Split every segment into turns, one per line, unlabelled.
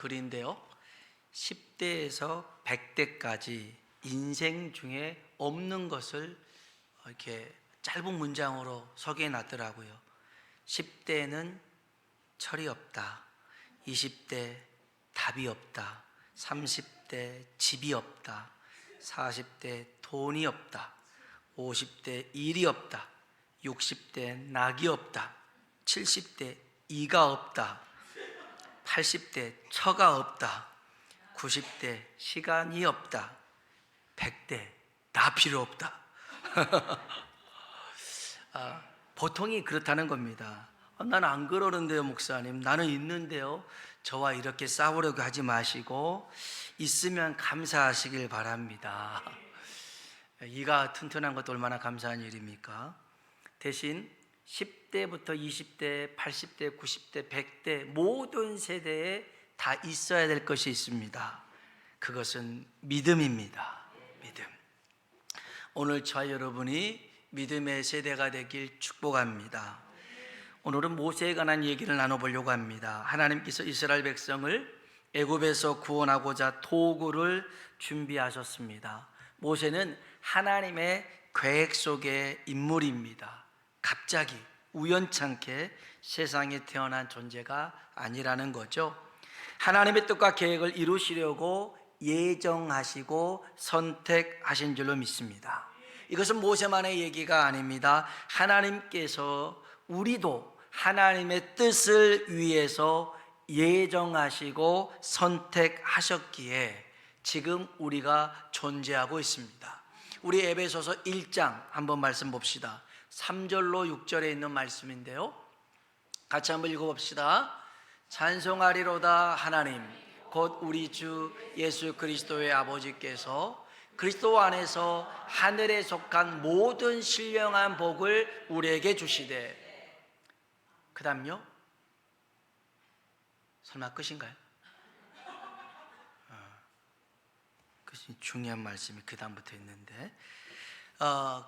글인데요. 10대에서 100대까지 인생 중에 없는 것을 이렇게 짧은 문장으로 소개해 놨더라고요. 10대는 철이 없다. 20대 답이 없다. 30대 집이 없다. 40대 돈이 없다. 50대 일이 없다. 60대 낙이 없다. 70대 이가 없다. 80대 처가 없다. 90대 시간이 없다. 100대 나 필요 없다. 보통이 그렇다는 겁니다. 나는 안 그러는데요, 목사님. 나는 있는데요. 저와 이렇게 싸우려고 하지 마시고 있으면 감사하시길 바랍니다. 이가 튼튼한 것도 얼마나 감사한 일입니까? 대신 10대부터 20대, 80대, 90대, 100대 모든 세대에 다 있어야 될 것이 있습니다. 그것은 믿음입니다. 믿음. 오늘 저와 여러분이 믿음의 세대가 되길 축복합니다. 오늘은 모세에 관한 얘기를 나눠보려고 합니다. 하나님께서 이스라엘 백성을 애굽에서 구원하고자 도구를 준비하셨습니다. 모세는 하나님의 계획 속의 인물입니다. 갑자기 우연찮게 세상에 태어난 존재가 아니라는 거죠. 하나님의 뜻과 계획을 이루시려고 예정하시고 선택하신 줄로 믿습니다. 이것은 모세만의 얘기가 아닙니다. 하나님께서 우리도 하나님의 뜻을 위해서 예정하시고 선택하셨기에 지금 우리가 존재하고 있습니다. 우리 에베소서 1장 한번 말씀 봅시다. 3절로 6절에 있는 말씀인데요, 같이 한번 읽어봅시다. 찬송하리로다 하나님 곧 우리 주 예수 그리스도의 아버지께서 그리스도 안에서 하늘에 속한 모든 신령한 복을 우리에게 주시되. 그 다음요? 설마 끝인가요? 그것이 중요한 말씀이 그 다음부터 있는데,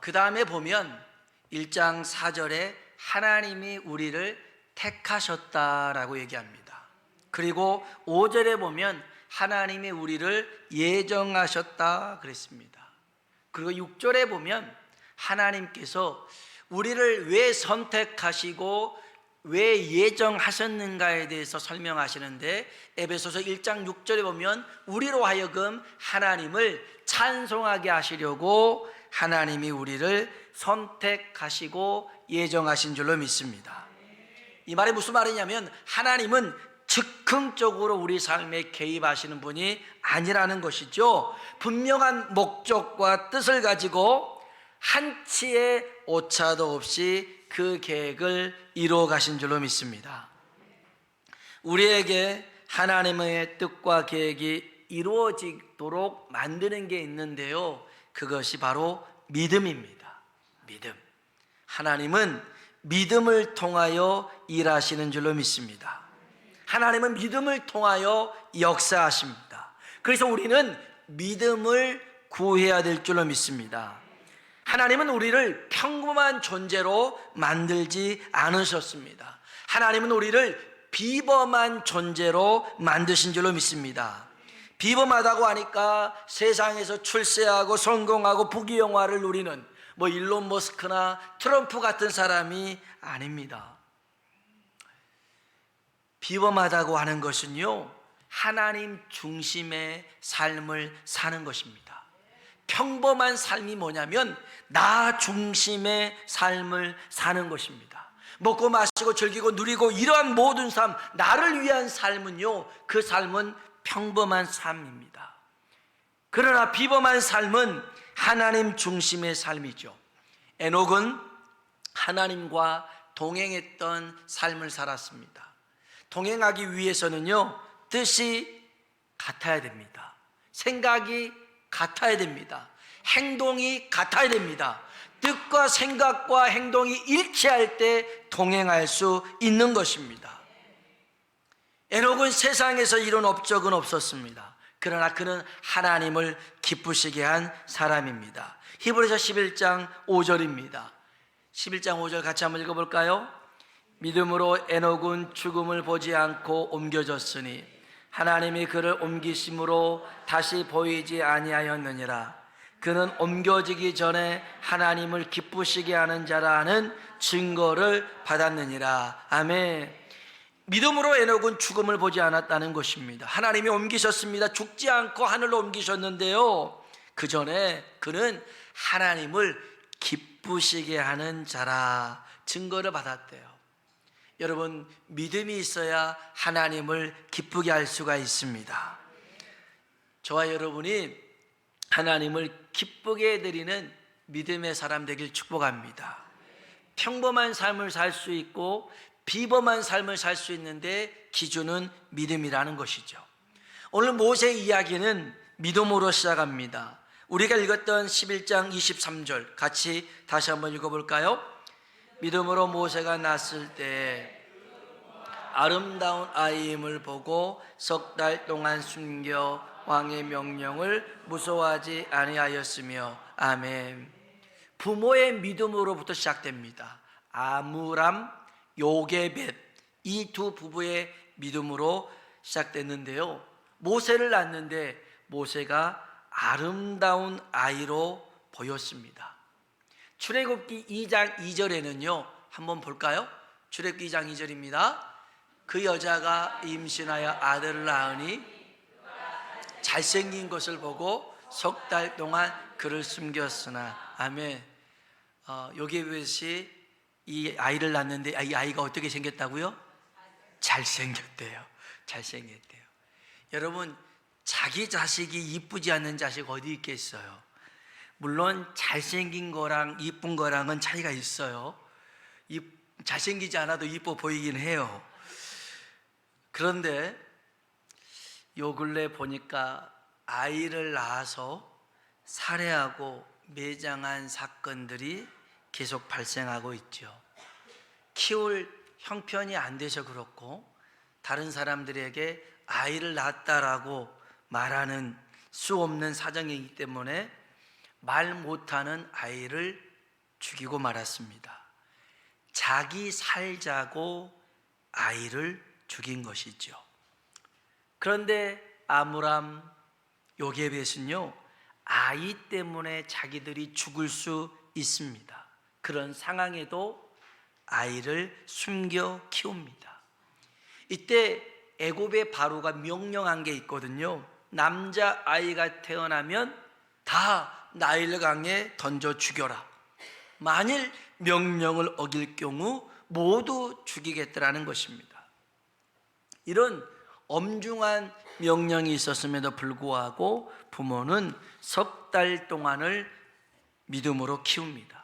그 다음에 보면 1장 4절에 하나님이 우리를 택하셨다라고 얘기합니다. 그리고 5절에 보면 하나님이 우리를 예정하셨다 그랬습니다. 그리고 6절에 보면 하나님께서 우리를 왜 선택하시고 왜 예정하셨는가에 대해서 설명하시는데, 에베소서 1장 6절에 보면 우리로 하여금 하나님을 찬송하게 하시려고 하나님이 우리를 선택하시고 예정하신 줄로 믿습니다. 이 말이 무슨 말이냐면 하나님은 즉흥적으로 우리 삶에 개입하시는 분이 아니라는 것이죠. 분명한 목적과 뜻을 가지고 한치의 오차도 없이 그 계획을 이루어 가신 줄로 믿습니다. 우리에게 하나님의 뜻과 계획이 이루어지도록 만드는 게 있는데요, 그것이 바로 믿음입니다. 믿음. 하나님은 믿음을 통하여 일하시는 줄로 믿습니다. 하나님은 믿음을 통하여 역사하십니다. 그래서 우리는 믿음을 구해야 될 줄로 믿습니다. 하나님은 우리를 평범한 존재로 만들지 않으셨습니다. 하나님은 우리를 비범한 존재로 만드신 줄로 믿습니다. 비범하다고 하니까 세상에서 출세하고 성공하고 부귀영화를 누리는 일론 머스크나 트럼프 같은 사람이 아닙니다. 비범하다고 하는 것은요, 하나님 중심의 삶을 사는 것입니다. 평범한 삶이 뭐냐면 나 중심의 삶을 사는 것입니다. 먹고 마시고 즐기고 누리고 이러한 모든 삶, 나를 위한 삶은요, 그 삶은 평범한 삶입니다. 그러나 비범한 삶은 하나님 중심의 삶이죠. 에녹은 하나님과 동행했던 삶을 살았습니다. 동행하기 위해서는요, 뜻이 같아야 됩니다. 생각이 같아야 됩니다. 행동이 같아야 됩니다. 뜻과 생각과 행동이 일치할 때 동행할 수 있는 것입니다. 에녹은 세상에서 이런 업적은 없었습니다. 그러나 그는 하나님을 기쁘시게 한 사람입니다. 히브리서 11장 5절입니다. 11장 5절 같이 한번 읽어볼까요? 믿음으로 에녹은 죽음을 보지 않고 옮겨졌으니 하나님이 그를 옮기심으로 다시 보이지 아니하였느니라. 그는 옮겨지기 전에 하나님을 기쁘시게 하는 자라는 증거를 받았느니라. 아멘. 믿음으로 에녹은 죽음을 보지 않았다는 것입니다. 하나님이 옮기셨습니다. 죽지 않고 하늘로 옮기셨는데요, 그 전에 그는 하나님을 기쁘시게 하는 자라 증거를 받았대요. 여러분, 믿음이 있어야 하나님을 기쁘게 할 수가 있습니다. 저와 여러분이 하나님을 기쁘게 해드리는 믿음의 사람 되길 축복합니다. 평범한 삶을 살 수 있고 비범한 삶을 살 수 있는데 기준은 믿음이라는 것이죠. 오늘 모세 이야기는 믿음으로 시작합니다. 우리가 읽었던 11장 23절 같이 다시 한번 읽어볼까요? 믿음으로 모세가 낳았을 때 아름다운 아이임을 보고 석 달 동안 숨겨 왕의 명령을 무서워하지 아니하였으며. 아멘. 부모의 믿음으로부터 시작됩니다. 아므람, 요게벳, 이 두 부부의 믿음으로 시작됐는데요, 모세를 낳았는데 모세가 아름다운 아이로 보였습니다. 출애굽기 2장 2절에는요, 한번 볼까요? 출애굽기 2장 2절입니다. 그 여자가 임신하여 아들을 낳으니 잘생긴 것을 보고 석 달 동안 그를 숨겼으나. 아멘. 요게벳이 이 아이를 낳았는데 이 아이가 어떻게 생겼다고요? 잘생겼대요. 잘생겼대요. 여러분, 자기 자식이 이쁘지 않는 자식 어디 있겠어요? 물론 잘생긴 거랑 이쁜 거랑은 차이가 있어요. 잘생기지 않아도 이뻐 보이긴 해요. 그런데 요 근래 보니까 아이를 낳아서 살해하고 매장한 사건들이 계속 발생하고 있죠. 키울 형편이 안 돼서 그렇고 다른 사람들에게 아이를 낳았다라고 말하는 수 없는 사정이기 때문에 말 못하는 아이를 죽이고 말았습니다. 자기 살자고 아이를 죽인 것이죠. 그런데 아므람, 요게벳은요, 아이 때문에 자기들이 죽을 수 있습니다. 그런 상황에도 아이를 숨겨 키웁니다. 이때 애굽의 바로가 명령한 게 있거든요. 남자 아이가 태어나면 다 나일 강에 던져 죽여라. 만일 명령을 어길 경우 모두 죽이겠다라는 것입니다. 이런 엄중한 명령이 있었음에도 불구하고 부모는 석 달 동안을 믿음으로 키웁니다.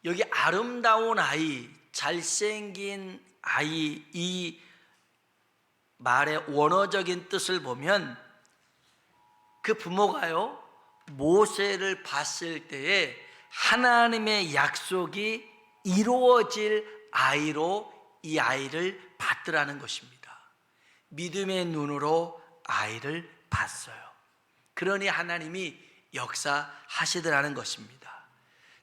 여기 아름다운 아이, 잘생긴 아이, 이 말의 원어적인 뜻을 보면 그 부모가요, 모세를 봤을 때에 하나님의 약속이 이루어질 아이로 이 아이를 봤더라는 것입니다. 믿음의 눈으로 아이를 봤어요. 그러니 하나님이 역사하시더라는 것입니다.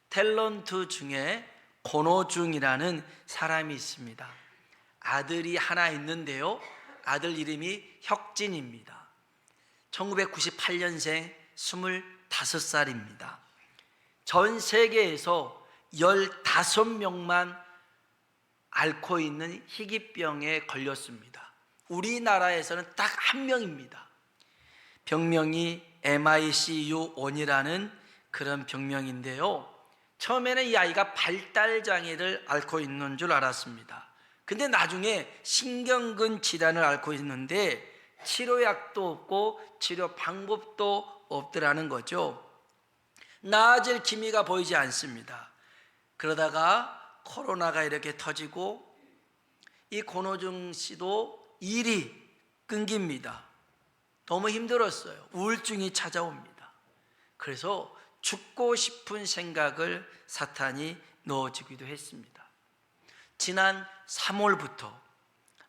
탤런트 중에 권호중이라는 사람이 있습니다. 아들이 하나 있는데요, 아들 이름이 혁진입니다. 1998년생 25살입니다. 전 세계에서 15명만 앓고 있는 희귀병에 걸렸습니다. 우리나라에서는 딱 한 명입니다. 병명이 MICU1이라는 그런 병명인데요, 처음에는 이 아이가 발달장애를 앓고 있는 줄 알았습니다. 근데 나중에 신경근 질환을 앓고 있는데 치료약도 없고 치료 방법도 없더라는 거죠. 나아질 기미가 보이지 않습니다. 그러다가 코로나가 이렇게 터지고 이 권호중 씨도 일이 끊깁니다. 너무 힘들었어요. 우울증이 찾아옵니다. 그래서 죽고 싶은 생각을 사탄이 넣어주기도 했습니다. 지난 3월부터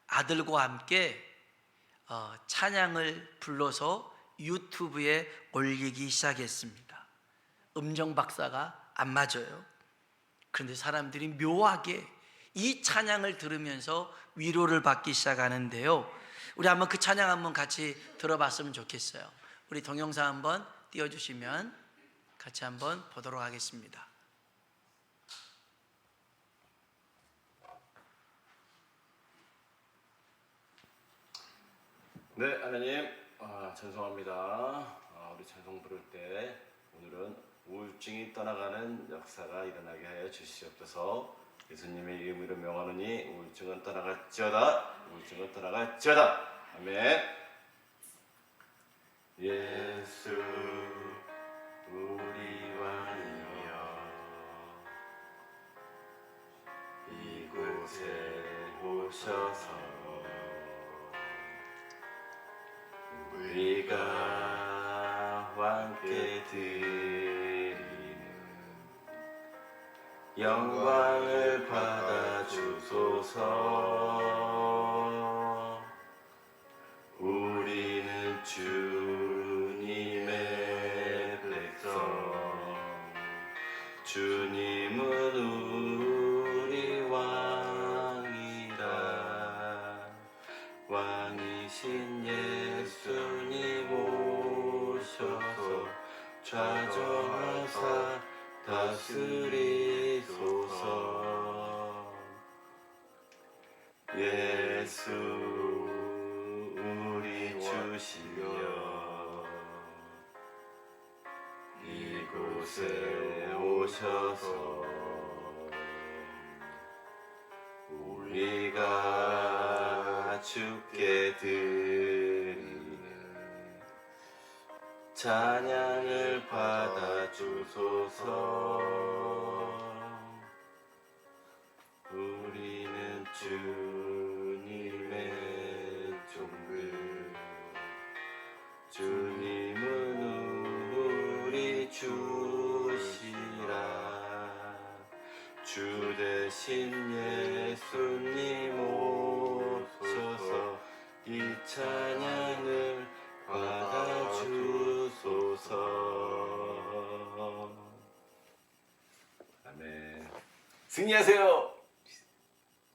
아들과 함께 찬양을 불러서 유튜브에 올리기 시작했습니다. 음정 박사가 안 맞아요. 그런데 사람들이 묘하게 이 찬양을 들으면서 위로를 받기 시작하는데요, 우리 한번 그 찬양 한번 같이 들어봤으면 좋겠어요. 우리 동영상 한번 띄워주시면 같이 한번 보도록 하겠습니다.
네, 하나님 찬송합니다. 우리 찬송 부를 때 오늘은 우울증이 떠나가는 역사가 일어나게 하여 주시옵소서. 예수님의 이름으로 명하노니 우울증은 떠나갈지어다. 우울증은 떠나갈지어다. 아멘. 예수 우리 왕이여 이곳에 오셔서 우리가 함께 드리는 영광을 받아 주소서. 우리는 주님의 백성, 주님은 우리 왕이다. 왕이신 예수님 오셔서 좌정하사 다스리소서. 예수 우리 주시여 이곳에 오셔서 우리가 주께 드리는 찬양을 받아 주소서. 우리는 주님의 종들, 주님은 우리 주시라. 주 대신 예수님 오셔서 이 찬양을 받아 주소서. 아멘. 승리하세요.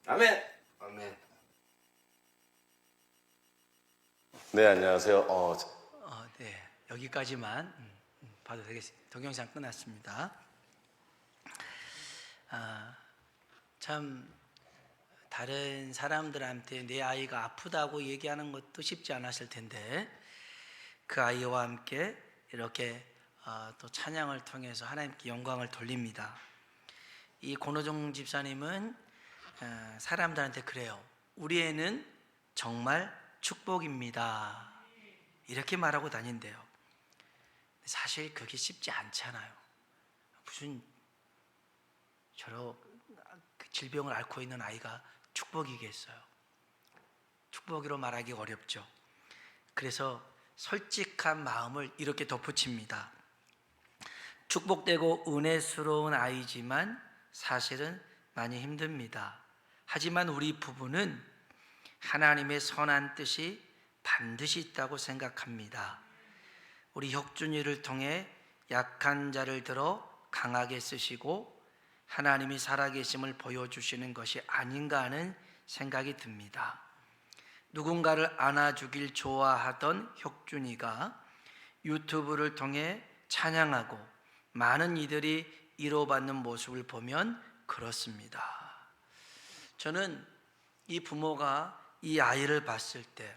아멘.
아멘.
네, 안녕하세요.
네, 여기까지만 봐도 되겠습니다. 동영상 끝났습니다. 참 다른 사람들한테 내 아이가 아프다고 얘기하는 것도 쉽지 않았을 텐데 그 아이와 함께 이렇게 또 찬양을 통해서 하나님께 영광을 돌립니다. 이 권호정 집사님은 사람들한테 그래요. 우리 애는 정말 축복입니다. 이렇게 말하고 다닌대요. 사실 그게 쉽지 않잖아요. 무슨 저런 질병을 앓고 있는 아이가 축복이겠어요. 축복으로 말하기 어렵죠. 그래서 솔직한 마음을 이렇게 덧붙입니다. 축복되고 은혜스러운 아이지만 사실은 많이 힘듭니다. 하지만 우리 부부는 하나님의 선한 뜻이 반드시 있다고 생각합니다. 우리 혁준이를 통해 약한 자를 들어 강하게 쓰시고 하나님이 살아계심을 보여주시는 것이 아닌가 하는 생각이 듭니다. 누군가를 안아주길 좋아하던 혁준이가 유튜브를 통해 찬양하고 많은 이들이 위로받는 모습을 보면 그렇습니다. 저는 이 부모가 이 아이를 봤을 때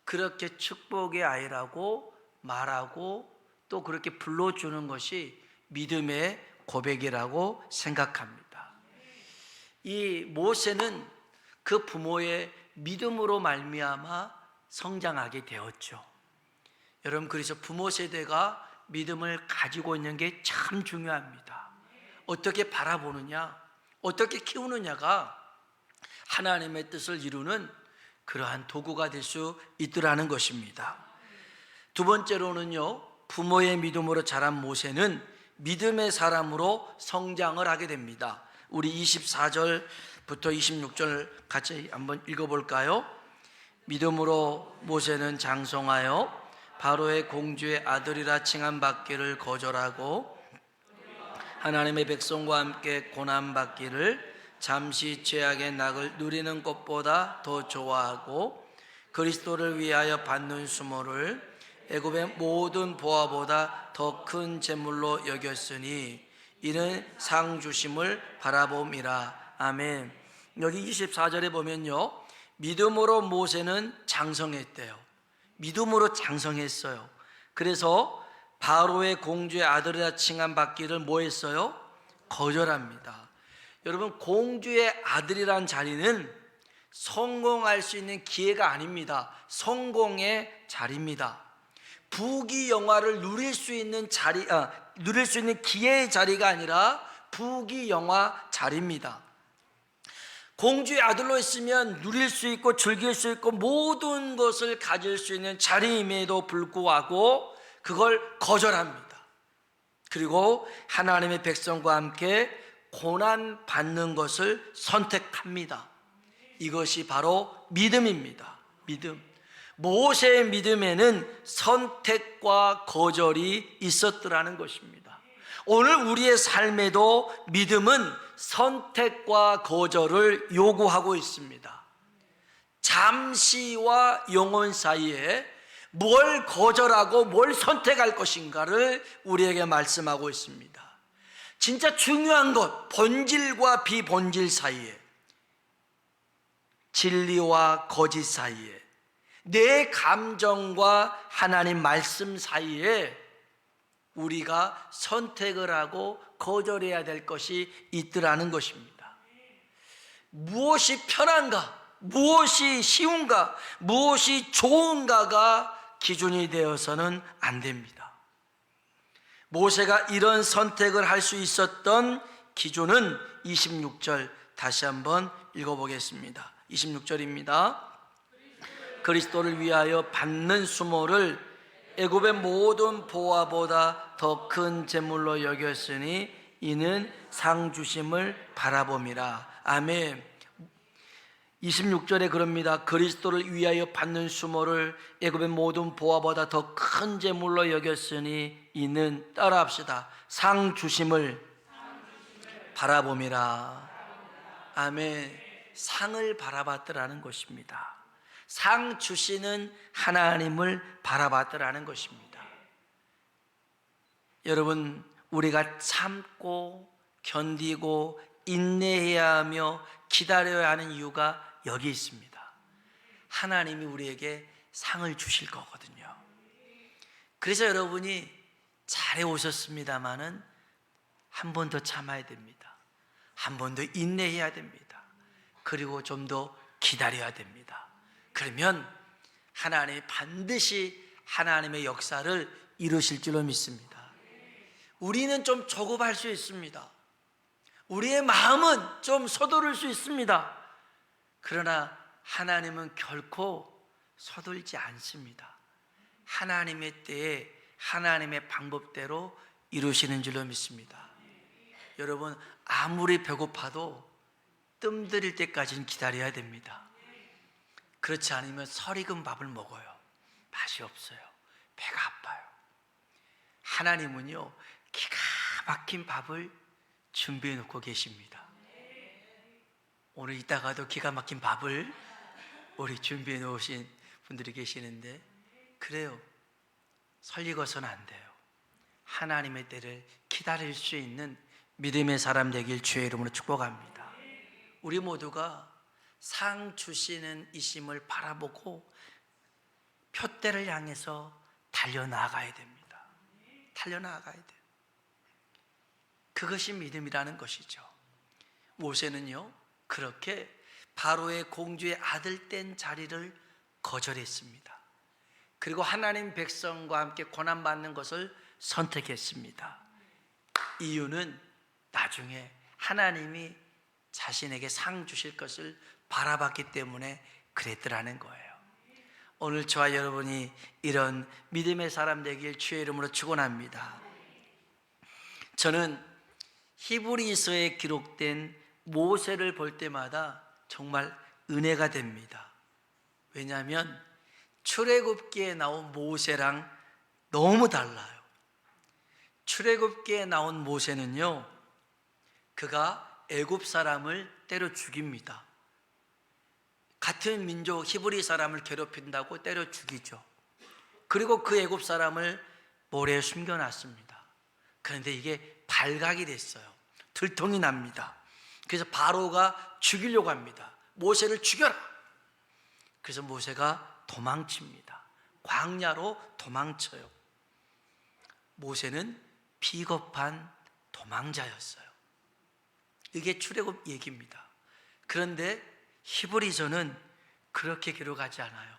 그렇게 축복의 아이라고 말하고 또 그렇게 불러주는 것이 믿음의 고백이라고 생각합니다. 이 모세는 그 부모의 믿음으로 말미암아 성장하게 되었죠. 여러분, 그래서 부모 세대가 믿음을 가지고 있는 게 참 중요합니다. 어떻게 바라보느냐, 어떻게 키우느냐가 하나님의 뜻을 이루는 그러한 도구가 될 수 있더라는 것입니다. 두 번째로는요, 부모의 믿음으로 자란 모세는 믿음의 사람으로 성장을 하게 됩니다. 우리 24절부터 26절 같이 한번 읽어볼까요? 믿음으로 모세는 장성하여 바로의 공주의 아들이라 칭함받기를 거절하고 하나님의 백성과 함께 고난받기를 잠시 죄악의 낙을 누리는 것보다 더 좋아하고 그리스도를 위하여 받는 수모를 애굽의 모든 보화보다 더 큰 재물로 여겼으니 이는 상 주심을 바라봄이라. 아멘. 여기 24절에 보면요, 믿음으로 모세는 장성했대요. 믿음으로 장성했어요. 그래서 바로의 공주의 아들이라 칭함 받기를 뭐 했어요? 거절합니다. 여러분, 공주의 아들이란 자리는 성공할 수 있는 기회가 아닙니다. 성공의 자리입니다. 부귀영화를 누릴 수 있는 자리, 누릴 수 있는 기회의 자리가 아니라 부귀영화 자리입니다. 공주의 아들로 있으면 누릴 수 있고 즐길 수 있고 모든 것을 가질 수 있는 자리임에도 불구하고 그걸 거절합니다. 그리고 하나님의 백성과 함께 고난 받는 것을 선택합니다. 이것이 바로 믿음입니다. 믿음. 모세의 믿음에는 선택과 거절이 있었더라는 것입니다. 오늘 우리의 삶에도 믿음은 선택과 거절을 요구하고 있습니다. 잠시와 영원 사이에 뭘 거절하고 뭘 선택할 것인가를 우리에게 말씀하고 있습니다. 진짜 중요한 것, 본질과 비본질 사이에, 진리와 거짓 사이에, 내 감정과 하나님 말씀 사이에 우리가 선택을 하고 거절해야 될 것이 있더라는 것입니다. 무엇이 편한가, 무엇이 쉬운가, 무엇이 좋은가가 기준이 되어서는 안 됩니다. 모세가 이런 선택을 할 수 있었던 기준은 26절 다시 한번 읽어보겠습니다. 26절입니다. 그리스도를 위하여 받는 수모를 애굽의 모든 보화보다 더 큰 재물로 여겼으니 이는 상 주심을 바라봄이라. 아멘. 26절에 그럽니다. 그리스도를 위하여 받는 수모를 애굽의 모든 보화보다 더 큰 재물로 여겼으니 이는, 따라합시다, 상 주심을 바라봄이라. 아멘. 상을 바라봤더라는 것입니다. 상 주시는 하나님을 바라봤더라는 것입니다. 여러분, 우리가 참고 견디고 인내해야 하며 기다려야 하는 이유가 여기 있습니다. 하나님이 우리에게 상을 주실 거거든요. 그래서 여러분이 잘해 오셨습니다마는 한 번 더 참아야 됩니다. 한 번 더 인내해야 됩니다. 그리고 좀 더 기다려야 됩니다. 그러면 하나님이 반드시 하나님의 역사를 이루실 줄로 믿습니다. 우리는 좀 조급할 수 있습니다. 우리의 마음은 좀 서두를 수 있습니다. 그러나 하나님은 결코 서둘지 않습니다. 하나님의 때에 하나님의 방법대로 이루시는 줄로 믿습니다. 여러분, 아무리 배고파도 뜸 들일 때까지는 기다려야 됩니다. 그렇지 않으면 설익은 밥을 먹어요. 맛이 없어요. 배가 아파요. 하나님은요, 기가 막힌 밥을 준비해 놓고 계십니다. 오늘 이따가도 기가 막힌 밥을 우리 준비해 놓으신 분들이 계시는데, 그래요, 설익어서는 안 돼요. 하나님의 때를 기다릴 수 있는 믿음의 사람 되길 주의 이름으로 축복합니다. 우리 모두가 상 주시는 이심을 바라보고 표대를 향해서 달려나가야 됩니다. 달려나가야 돼요. 그것이 믿음이라는 것이죠. 모세는요, 그렇게 바로의 공주의 아들 된 자리를 거절했습니다. 그리고 하나님 백성과 함께 고난받는 것을 선택했습니다. 이유는 나중에 하나님이 자신에게 상 주실 것을 바라봤기 때문에 그랬더라는 거예요. 오늘 저와 여러분이 이런 믿음의 사람 되길 주의 이름으로 축원합니다. 저는 히브리서에 기록된 모세를 볼 때마다 정말 은혜가 됩니다. 왜냐하면 출애굽기에 나온 모세랑 너무 달라요. 출애굽기에 나온 모세는요, 그가 애굽 사람을 때려 죽입니다. 같은 민족 히브리 사람을 괴롭힌다고 때려 죽이죠. 그리고 그 애굽 사람을 모래에 숨겨놨습니다. 그런데 이게 발각이 됐어요. 들통이 납니다. 그래서 바로가 죽이려고 합니다. 모세를 죽여라. 그래서 모세가 도망칩니다. 광야로 도망쳐요. 모세는 비겁한 도망자였어요. 이게 출애굽 얘기입니다. 그런데 히브리서는 그렇게 기록하지 않아요.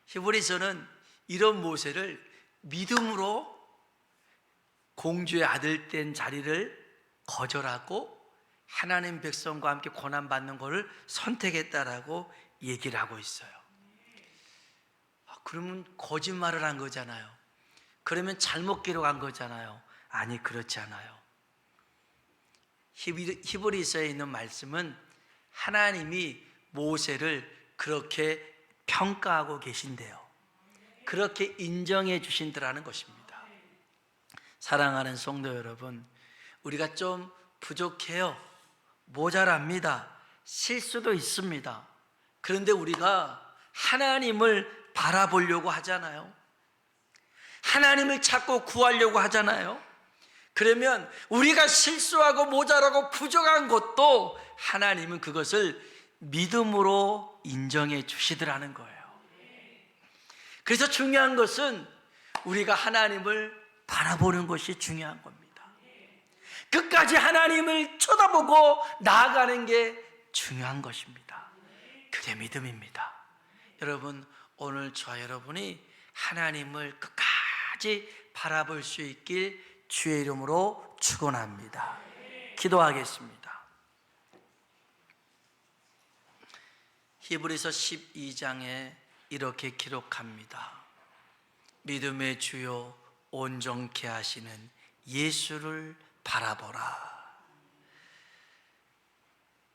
히브리서는 이런 모세를 믿음으로 공주의 아들 된 자리를 거절하고 하나님 백성과 함께 고난받는 것을 선택했다라고 얘기를 하고 있어요. 그러면 거짓말을 한 거잖아요. 그러면 잘못 기록한 거잖아요. 아니, 그렇지 않아요. 히브리서에 있는 말씀은 하나님이 모세를 그렇게 평가하고 계신대요. 그렇게 인정해 주신다라는 것입니다. 사랑하는 성도 여러분, 우리가 좀 부족해요. 모자랍니다. 실수도 있습니다. 그런데 우리가 하나님을 바라보려고 하잖아요. 하나님을 찾고 구하려고 하잖아요. 그러면 우리가 실수하고 모자라고 부족한 것도 하나님은 그것을 믿음으로 인정해 주시더라는 거예요. 그래서 중요한 것은 우리가 하나님을 바라보는 것이 중요한 겁니다. 끝까지 하나님을 쳐다보고 나아가는 게 중요한 것입니다. 그게 믿음입니다. 여러분, 오늘 저와 여러분이 하나님을 끝까지 바라볼 수 있길 주의 이름으로 축원합니다. 기도하겠습니다. 히브리서 12장에 이렇게 기록합니다. 믿음의 주요 온전케 하시는 예수를 바라보라.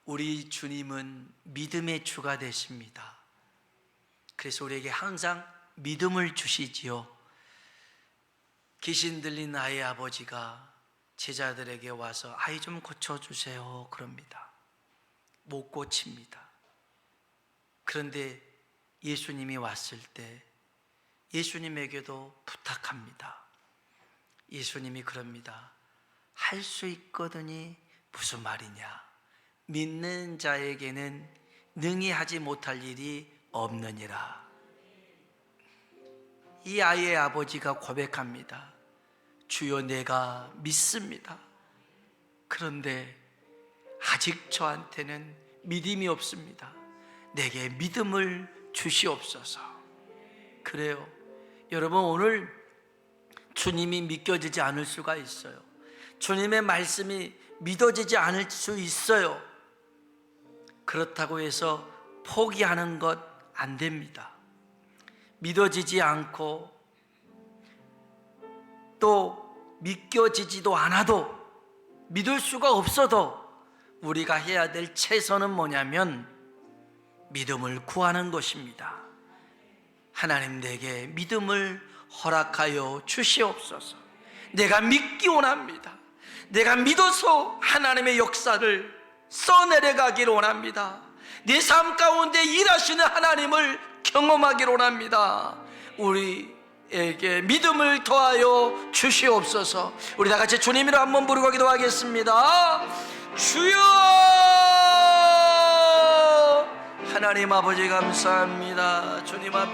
우리 주님은 믿음의 주가 되십니다. 그래서 우리에게 항상 믿음을 주시지요. 귀신 들린 아이 아버지가 제자들에게 와서 아이 좀 고쳐주세요 그럽니다. 못 고칩니다. 그런데 예수님이 왔을 때 예수님에게도 부탁합니다. 예수님이 그럽니다. 할 수 있거든이 무슨 말이냐? 믿는 자에게는 능히 하지 못할 일이 없느니라. 이 아이의 아버지가 고백합니다. 주여, 내가 믿습니다. 그런데 아직 저한테는 믿음이 없습니다. 내게 믿음을 주시옵소서. 그래요. 여러분, 오늘 주님이 믿겨지지 않을 수가 있어요. 주님의 말씀이 믿어지지 않을 수 있어요. 그렇다고 해서 포기하는 것 안 됩니다. 믿어지지 않고 또 믿겨지지도 않아도, 믿을 수가 없어도 우리가 해야 될 최선은 뭐냐면 믿음을 구하는 것입니다. 하나님, 내게 믿음을 허락하여 주시옵소서. 내가 믿기 원합니다. 내가 믿어서 하나님의 역사를 써내려가기를 원합니다. 내 삶 가운데 일하시는 하나님을 경험하기를 원합니다. 우리에게 믿음을 더하여 주시옵소서. 우리 다 같이 주님이로 한번 부르고 기도하겠습니다. 주여! 하나님 아버지 감사합니다. 주님 앞에